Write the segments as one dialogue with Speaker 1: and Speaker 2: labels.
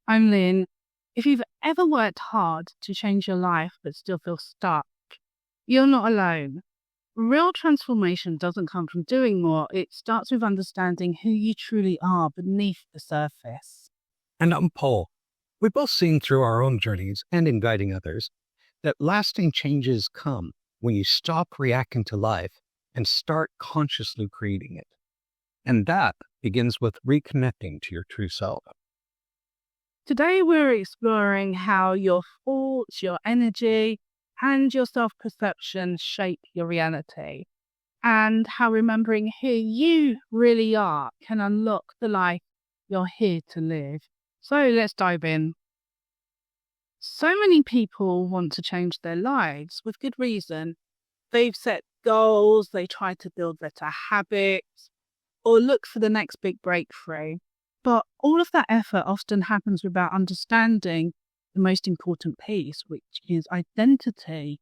Speaker 1: I'm Lynn. If you've ever worked hard to change your life but still feel stuck, you're not alone. Real transformation doesn't come from doing more, it starts with understanding who you truly are beneath the surface.
Speaker 2: And I'm Paul. We've both seen through our own journeys and in guiding others that lasting changes come when you stop reacting to life and start consciously creating it. And that begins with reconnecting to your true self.
Speaker 1: Today, we're exploring how your thoughts, your energy, and your self perception shape your reality, and how remembering who you really are can unlock the life you're here to live. So, let's dive in. So many people want to change their lives with good reason. They've set goals, they try to build better habits, or look for the next big breakthrough. But all of that effort often happens without understanding the most important piece, which is identity,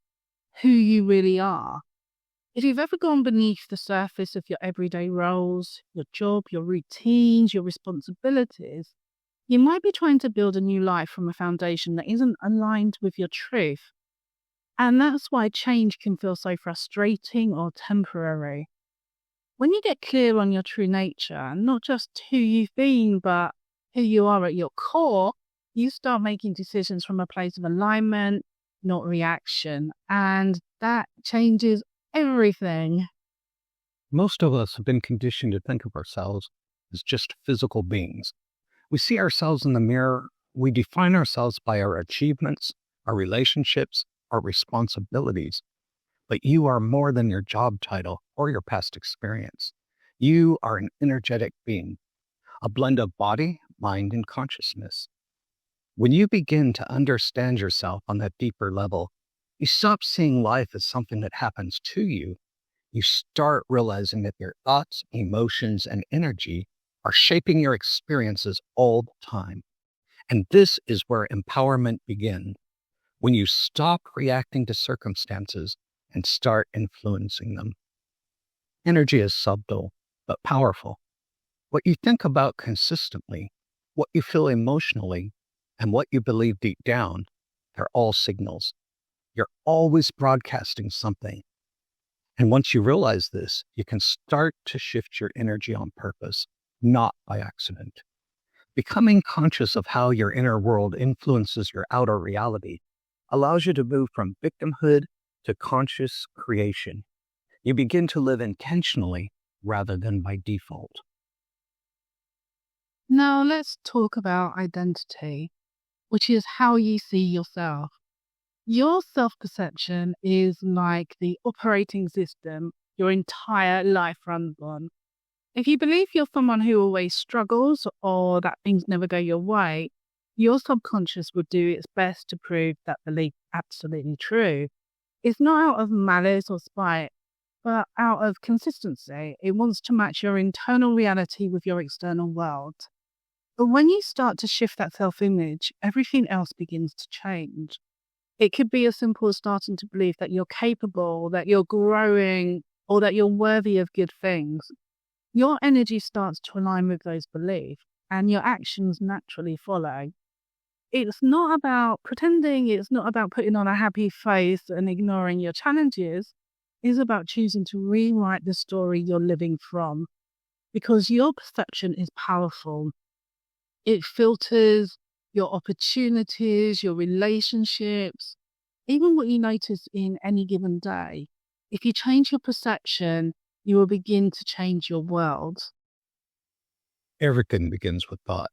Speaker 1: who you really are. If you've ever gone beneath the surface of your everyday roles, your job, your routines, your responsibilities, you might be trying to build a new life from a foundation that isn't aligned with your truth. And that's why change can feel so frustrating or temporary. When you get clear on your true nature, not just who you've been, but who you are at your core, you start making decisions from a place of alignment, not reaction. And that changes everything.
Speaker 2: Most of us have been conditioned to think of ourselves as just physical beings. We see ourselves in the mirror, we define ourselves by our achievements, our relationships, our responsibilities. But you are more than your job title or your past experience. You are an energetic being, a blend of body, mind, and consciousness. When you begin to understand yourself on that deeper level, you stop seeing life as something that happens to you. You start realizing that your thoughts, emotions, and energy are shaping your experiences all the time. And this is where empowerment begins, when you stop reacting to circumstances and start influencing them. Energy is subtle, but powerful. What you think about consistently, what you feel emotionally, and what you believe deep down, they're all signals. You're always broadcasting something. And once you realize this, you can start to shift your energy on purpose, not by accident. Becoming conscious of how your inner world influences your outer reality allows you to move from victimhood to conscious creation. You begin to live intentionally rather than by default.
Speaker 1: Now, let's talk about identity, which is how you see yourself. Your self perception is like the operating system your entire life runs on. If you believe you're someone who always struggles or that things never go your way, your subconscious will do its best to prove that belief absolutely true. It's not out of malice or spite, but out of consistency. It wants to match your internal reality with your external world. But when you start to shift that self image, everything else begins to change. It could be as simple as starting to believe that you're capable, that you're growing, or that you're worthy of good things. Your energy starts to align with those beliefs, and your actions naturally follow. It's not about pretending, it's not about putting on a happy face and ignoring your challenges. It's about choosing to rewrite the story you're living from, because your perception is powerful. It filters your opportunities, your relationships, even what you notice in any given day. If you change your perception, you will begin to change your world.
Speaker 2: Everything begins with thought.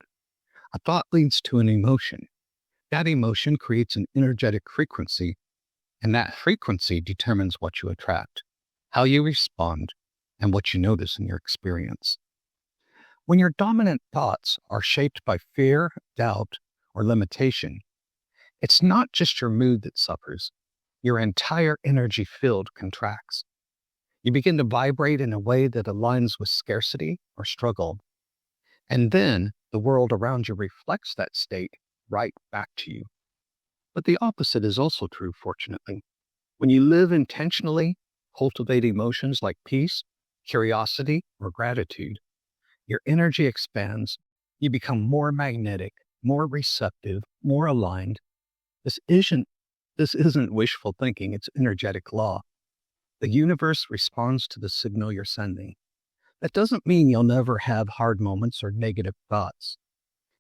Speaker 2: A thought leads to an emotion. That emotion creates an energetic frequency, and that frequency determines what you attract, how you respond, and what you notice in your experience. When your dominant thoughts are shaped by fear, doubt, or limitation, it's not just your mood that suffers. Your entire energy field contracts. You begin to vibrate in a way that aligns with scarcity or struggle. And then the world around you reflects that state right back to you. But the opposite is also true, fortunately. When you live intentionally, cultivate emotions like peace, curiosity, or gratitude, your energy expands, you become more magnetic, more receptive, more aligned. This isn't wishful thinking, it's energetic law. The universe responds to the signal you're sending. That doesn't mean you'll never have hard moments or negative thoughts.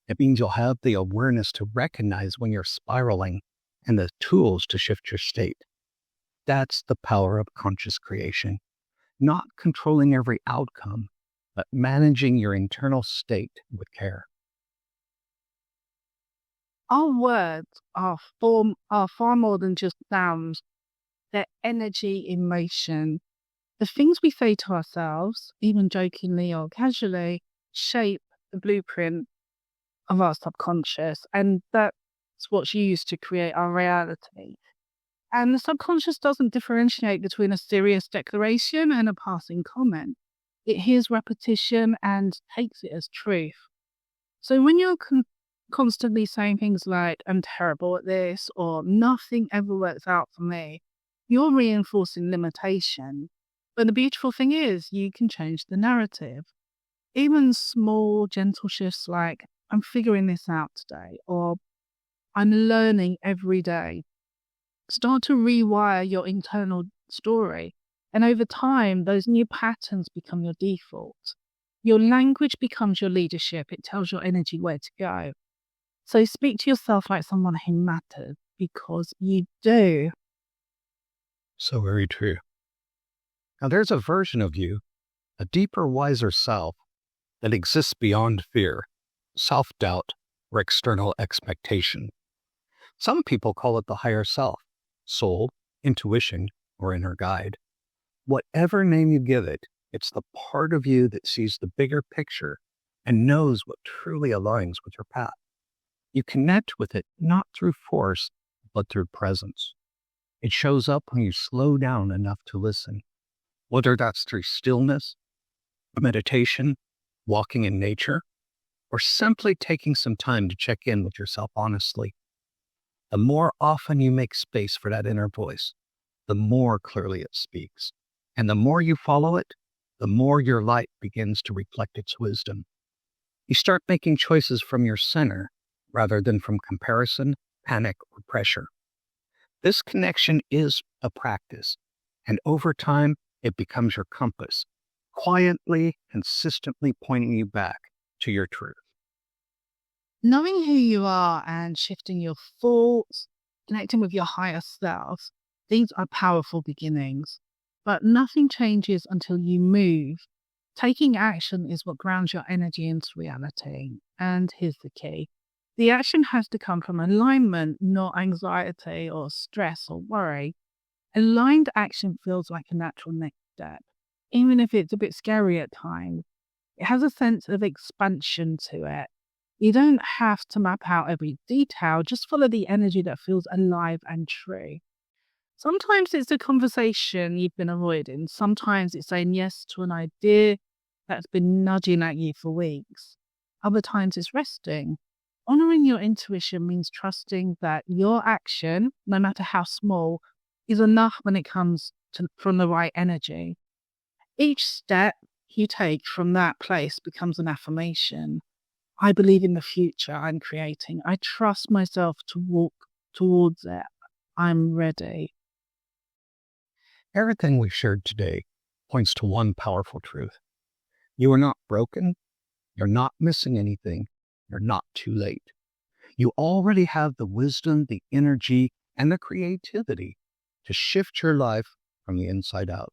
Speaker 2: It means you'll have the awareness to recognize when you're spiraling and the tools to shift your state. That's the power of conscious creation. Not controlling every outcome, but managing your internal state with care.
Speaker 1: Our words are far more than just sounds. They're energy in motion. The things we say to ourselves, even jokingly or casually, shape the blueprint of our subconscious, and that's what's used to create our reality. And the subconscious doesn't differentiate between a serious declaration and a passing comment. It hears repetition and takes it as truth. So when you're constantly saying things like, I'm terrible at this, or nothing ever works out for me, you're reinforcing limitation. But the beautiful thing is, you can change the narrative. Even small, gentle shifts like, I'm figuring this out today, or I'm learning every day, start to rewire your internal story. And over time, those new patterns become your default. Your language becomes your leadership. It tells your energy where to go. So speak to yourself like someone who matters, because you do.
Speaker 2: So very true. Now there's a version of you, a deeper, wiser self that exists beyond fear, self-doubt, or external expectation. Some people call it the higher self, soul, intuition, or inner guide. Whatever name you give it, it's the part of you that sees the bigger picture and knows what truly aligns with your path. You connect with it not through force, but through presence. It shows up when you slow down enough to listen, whether that's through stillness, meditation, walking in nature, or simply taking some time to check in with yourself honestly. The more often you make space for that inner voice, the more clearly it speaks. And the more you follow it, the more your light begins to reflect its wisdom. You start making choices from your center rather than from comparison, panic, or pressure. This connection is a practice, and over time, it becomes your compass, quietly, consistently pointing you back to your truth.
Speaker 1: Knowing who you are and shifting your thoughts, connecting with your higher self, these are powerful beginnings. But nothing changes until you move. Taking action is what grounds your energy into reality. And here's the key. The action has to come from alignment, not anxiety or stress or worry. Aligned action feels like a natural next step, even if it's a bit scary at times. It has a sense of expansion to it. You don't have to map out every detail, just follow the energy that feels alive and true. Sometimes it's a conversation you've been avoiding. Sometimes it's saying yes to an idea that's been nudging at you for weeks. Other times it's resting. Honoring your intuition means trusting that your action, no matter how small, is enough when it comes from the right energy. Each step you take from that place becomes an affirmation. I believe in the future I'm creating. I trust myself to walk towards it. I'm ready.
Speaker 2: Everything we've shared today points to one powerful truth. You are not broken. You're not missing anything. You're not too late. You already have the wisdom, the energy, and the creativity to shift your life from the inside out.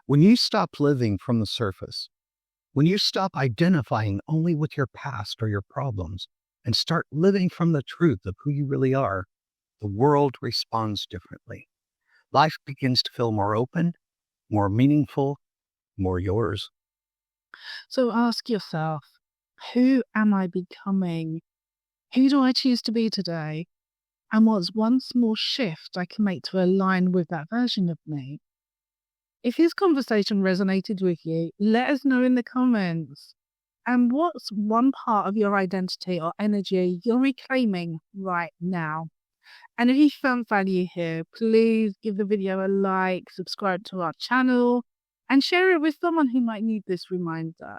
Speaker 2: When you stop living from the surface, when you stop identifying only with your past or your problems and start living from the truth of who you really are, the world responds differently. Life begins to feel more open, more meaningful, more yours.
Speaker 1: So ask yourself, who am I becoming? Who do I choose to be today? And what's one small shift I can make to align with that version of me? If this conversation resonated with you, let us know in the comments. And what's one part of your identity or energy you're reclaiming right now? And if you found value here, please give the video a like, subscribe to our channel, and share it with someone who might need this reminder.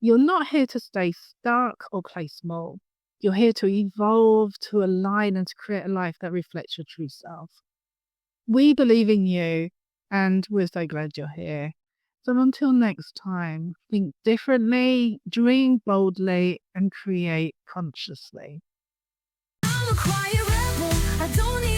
Speaker 1: You're not here to stay stuck or play small. You're here to evolve, to align, and to create a life that reflects your true self. We believe in you, and we're so glad you're here. So until next time, think differently, dream boldly, and create consciously.
Speaker 3: I'm a quiet rebel. I don't